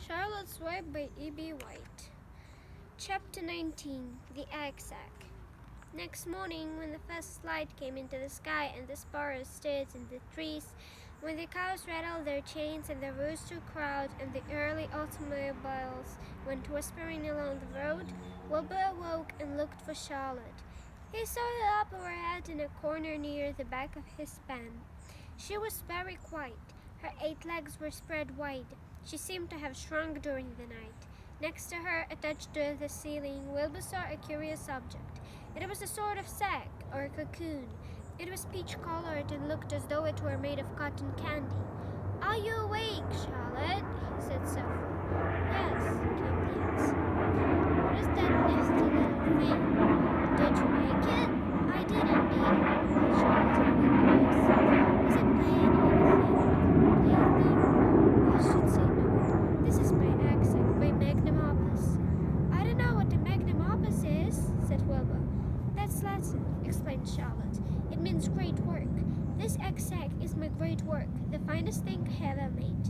Charlotte's Web by E.B. White. Chapter 19. The Egg Sack. Next morning, when the first light came into the sky and the sparrows stood in the trees, when the cows rattled their chains and the rooster crowed and the early automobiles went whispering along the road, Wilbur awoke and looked for Charlotte. He saw her up overhead in a corner near the back of his pen. She was very quiet. Her 8 legs were spread wide. She seemed to have shrunk during the night. Next to her, attached to the ceiling, Wilbur saw a curious object. It was a sort of sack, or cocoon. It was peach-colored and looked as though it were made of cotton candy. "Are you awake, Charlotte?" he said softly. "Yes," came the answer. "What is that nifty little thing? Did you make it?" "I did indeed," replied Charlotte in a weak voice. "Is it playing anything?" "Playing? I should say no. This is my egg sack, my magnum opus." "I don't know what a magnum opus is," said Wilbur. "That's Latin," explained Charlotte. "It means great work. This egg sack is my great work, the finest thing I ever made."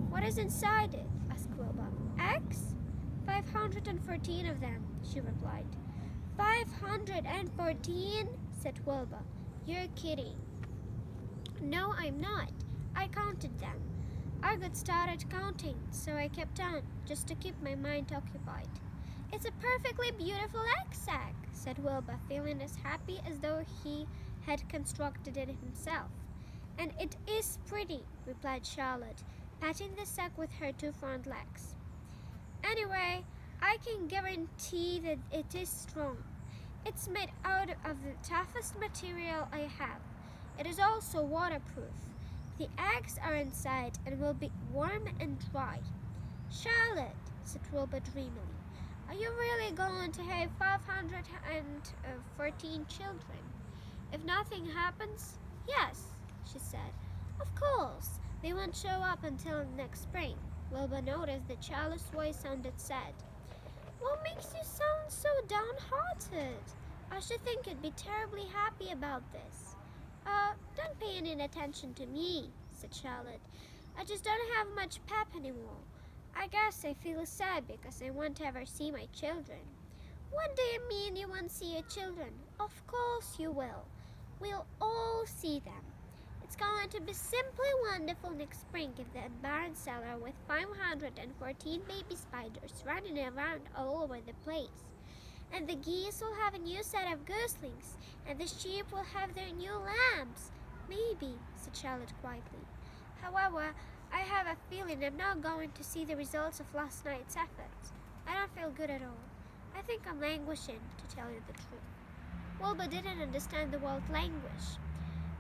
"What is inside it?" asked Wilbur. "Eggs?" 514 of them," she replied. 514? said Wilbur. "You're kidding." "No, I'm not. I counted them. I got started counting, so I kept on, just to keep my mind occupied." "It's a perfectly beautiful egg sack," said Wilbur, feeling as happy as though he had constructed it himself. "And it is pretty," replied Charlotte, patting the sack with her 2 front legs. "Anyway, I can guarantee that it is strong. It's made out of the toughest material I have. It is also waterproof. The eggs are inside and will be warm and dry." "Charlotte," said Wilbur dreamily, "are you really going to have 514 children? If nothing happens?" "Yes," she said. "Of course, they won't show up until next spring." Wilbur noticed that Charlotte's voice sounded sad. "What makes you sound so downhearted? I should think you'd be terribly happy about this." Don't pay any attention to me," said Charlotte. "I just don't have much pep anymore. I guess I feel sad because I won't ever see my children." "What do you mean you won't see your children? Of course you will. We'll all see them. It's going to be simply wonderful next spring in the barn cellar with 514 baby spiders running around all over the place. And the geese will have a new set of goslings, and the sheep will have their new lambs." "Maybe," said Charlotte quietly. "However, I have a feeling I'm not going to see the results of last night's effort. I don't feel good at all. I think I'm languishing, to tell you the truth." Wilbur didn't understand the word languish,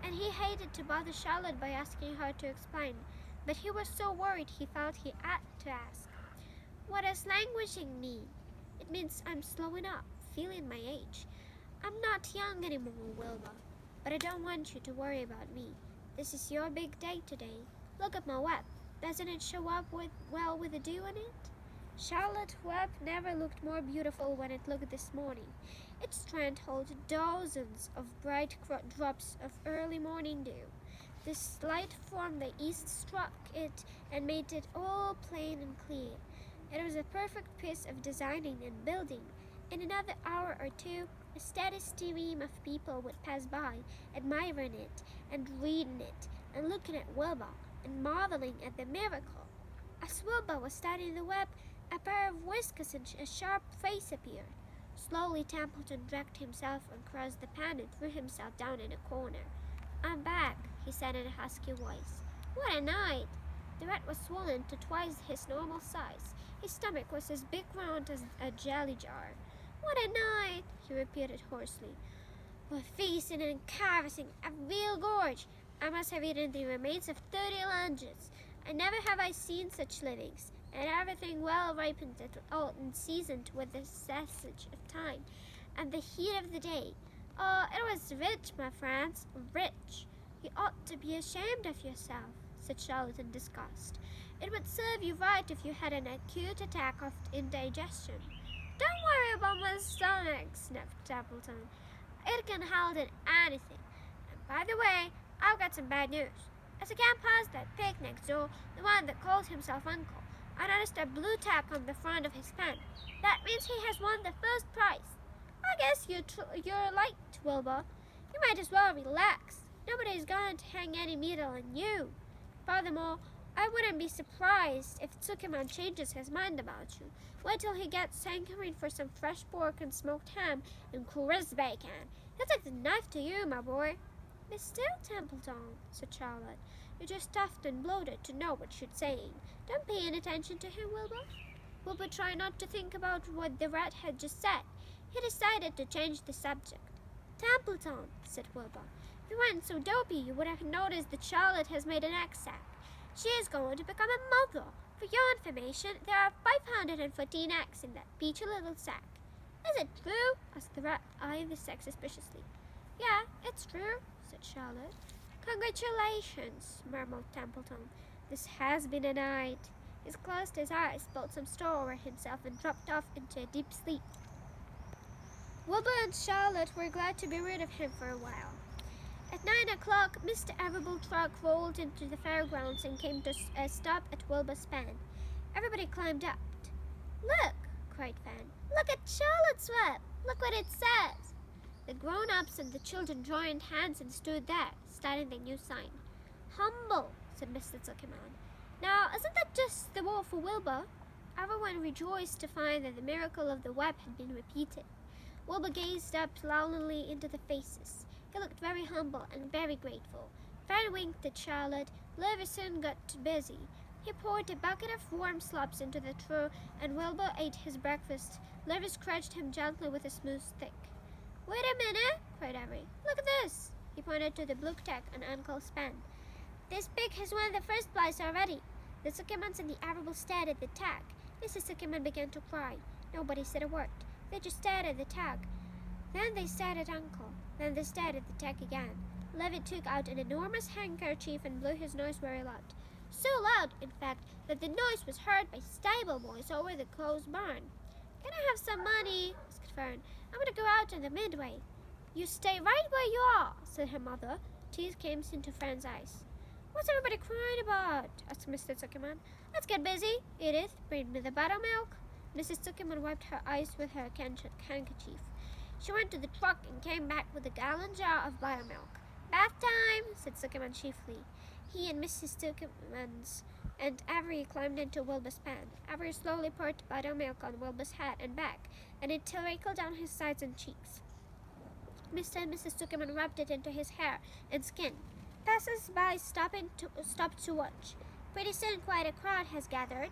and he hated to bother Charlotte by asking her to explain, but he was so worried he felt he had to ask. "What does languishing mean?" "It means I'm slowing up, feeling my age. I'm not young anymore, Wilbur, but I don't want you to worry about me. This is your big day today. Look at my web. Doesn't it show up well with the dew in it?" Charlotte's web never looked more beautiful when it looked this morning. Its strand held dozens of bright drops of early morning dew. The light from the east struck it and made it all plain and clear. It was a perfect piece of designing and building. In another hour or two, a steady stream of people would pass by, admiring it and reading it and looking at Wilbur and marveling at the miracle. As Wilbur was studying the web, a pair of whiskers and a sharp face appeared. Slowly Templeton dragged himself across the pen and threw himself down in a corner. "I'm back," he said in a husky voice. "What a night!" The rat was swollen to twice his normal size. His stomach was as big round as a jelly jar. "What a night!" he repeated hoarsely. "We're feasting and canvassing, a real gorge. I must have eaten the remains of 30 lunches. I never have I seen such livings, and everything well ripened and seasoned with the sausage of time and the heat of the day. Oh, it was rich, my friends, rich." "You ought to be ashamed of yourself," said Charlotte in disgust. "It would serve you right if you had an acute attack of indigestion." "Don't worry about my stomach," snapped Templeton. "It can handle anything. And by the way, I've got some bad news. As I can't pass that pig next door, the one that called himself uncle, I noticed a blue tack on the front of his pen. That means he has won the first prize. I guess you're right, Wilbur. You might as well relax. Nobody's going to hang any medal on you. Furthermore, I wouldn't be surprised if Zuckerman changes his mind about you. Wait till he gets hankering for some fresh pork and smoked ham and crisp bacon. He'll take the knife to you, my boy. But still, Templeton, said Charlotte, you're too stuffed and bloated to know what you're saying. Don't pay any attention to him, Wilbur. Wilbur tried not to think about what the rat had just said. He decided to change the subject. Templeton, said Wilbur, if you weren't so dopey, you would have noticed that Charlotte has made an egg sack. She is going to become a mother. For your information, there are 514 eggs in that peachy little sack. Is it true? Asked the rat, eyeing the sack suspiciously. Yeah, it's true, said Charlotte. Congratulations, murmured Templeton. This has been a night. He closed his eyes, pulled some straw over himself, and dropped off into a deep sleep. Wilbur and Charlotte were glad to be rid of him for a while. At 9 o'clock, Mr. Everbull's truck rolled into the fairgrounds and came to a stop at Wilbur's pen. Everybody climbed up. Look, cried Fan. Look at Charlotte's whip. Look what it says. The grown-ups and the children joined hands and stood there, studying the new sign. Humble, said Mr. Zuckerman. Now, isn't that just the word for Wilbur? Everyone rejoiced to find that the miracle of the web had been repeated. Wilbur gazed up longingly into the faces. He looked very humble and very grateful. Fan winked at Charlotte. Livy soon got busy. He poured a bucket of warm slops into the trough, and Wilbur ate his breakfast. Livy scratched him gently with a smooth stick. Wait a minute, cried Avery. Look at this. He pointed to the blue tack on Uncle's pen. This pig has won the first prize already. The Zuckermans and the Arable stared at the tag. Mrs. Zuckerman began to cry. Nobody said a word. They just stared at the tag. Then they stared at Uncle. Then they stared at the tag again. Levitt took out an enormous handkerchief and blew his nose very loud. So loud, in fact, that the noise was heard by stable boys over the closed barn. Can I have some money? Asked Fern. I'm going to go out in the midway. You stay right where you are, said her mother. Tears came into Fern's eyes. What's everybody crying about? Asked Mr. Zuckerman. Let's get busy. Edith, bring me the buttermilk. Mrs. Zuckerman wiped her eyes with her handkerchief. She went to the truck and came back with a gallon jar of buttermilk. Bath time, said Zuckerman chiefly. He and Mrs. Zuckerman and Avery climbed into Wilbur's pen. Avery slowly poured buttermilk on Wilbur's hat and back, and it trickled down his sides and cheeks. Mr. and Mrs. Zuckerman rubbed it into his hair and skin. Passers-by stopped to watch. Pretty soon quite a crowd has gathered.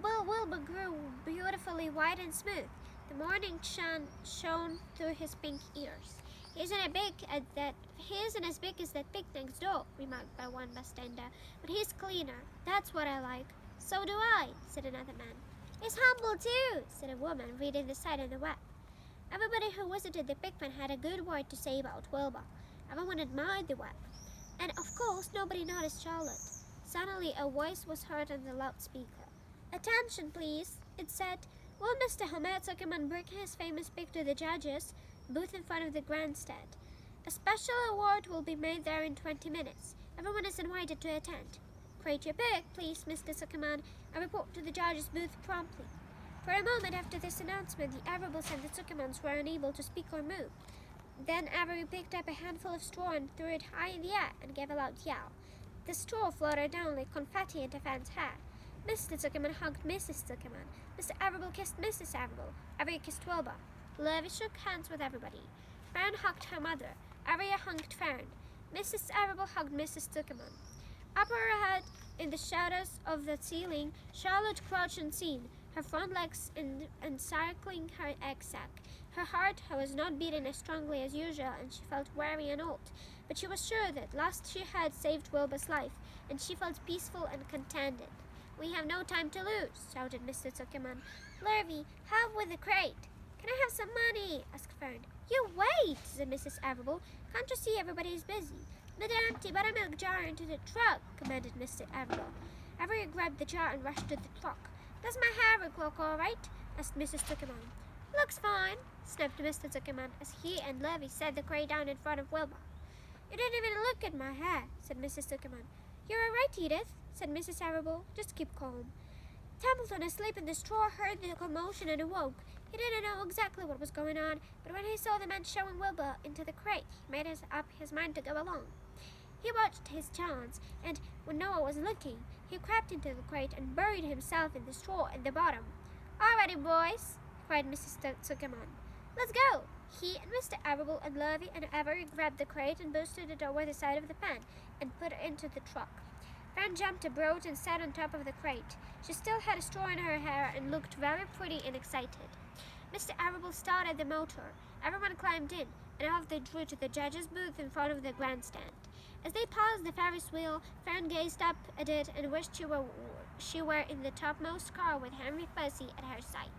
Wilbur grew beautifully white and smooth. The morning sun shone through his pink ears. He isn't as big as that pig next door, remarked by one bystander, but he's cleaner. That's what I like. So do I, said another man. He's humble too, said a woman, reading the sign in the web. Everybody who visited the pig pen had a good word to say about Wilbur. Everyone admired the web. And of course nobody noticed Charlotte. Suddenly a voice was heard on the loudspeaker. Attention, please, it said. Will Mr. Homer Zuckerman bring his famous pig to the judges' booth in front of the grandstand? A special award will be made there in 20 minutes. Everyone is invited to attend. Crate your pig, please, Mr. Zuckerman, and report to the judges' booth promptly. For a moment after this announcement, the Arables and the Zuckermans were unable to speak or move. Then Avery picked up a handful of straw and threw it high in the air and gave a loud yell. The straw floated down like confetti into Fan's hat. Mr. Zuckerman hugged Mrs. Zuckerman. Mr. Arable kissed Mrs. Arable. Avery kissed Wilbur. Levi shook hands with everybody. Fern hugged her mother. Avery hugged Fern. Mrs. Arable hugged Mrs. Zuckerman. Up overhead, in the shadows of the ceiling, Charlotte crouched unseen, her front legs encircling her egg sack. Her heart was not beating as strongly as usual, and she felt weary and old. But she was sure that last she had saved Wilbur's life, and she felt peaceful and contented. We have no time to lose, shouted Mr. Zuckerman. Lurvy, help with the crate. Can I have some money? Asked Fern. You wait, said Mrs. Arable. Can't you see everybody is busy? Let the empty buttermilk jar into the truck, commanded Mr. Arable. Avery grabbed the jar and rushed to the truck. Does my hair look all right? Asked Mrs. Zuckerman. Looks fine, snapped Mr. Zuckerman as he and Levy set the crate down in front of Wilbur. You didn't even look at my hair, said Mrs. Zuckerman. You're all right, Edith, said Mrs. Arable. Just keep calm. Templeton, asleep in the straw, heard the commotion and awoke. He didn't know exactly what was going on, but when he saw the men showing Wilbur into the crate, he made up his mind to go along. He watched his chance, and when no one was looking, he crept into the crate and buried himself in the straw at the bottom. "All ready, boys," cried Mrs. Zuckerman. "Let's go!" He and Mr. Arable and Lurvy and Avery grabbed the crate and boosted it over the side of the pen and put it into the truck. Fran jumped aboard and sat on top of the crate. She still had a straw in her hair and looked very pretty and excited. Mr. Arable started the motor. Everyone climbed in, and off they drew to the judge's booth in front of the grandstand. As they passed the Ferris wheel, Fran gazed up at it and wished she were in the topmost car with Henry Fuzzy at her side.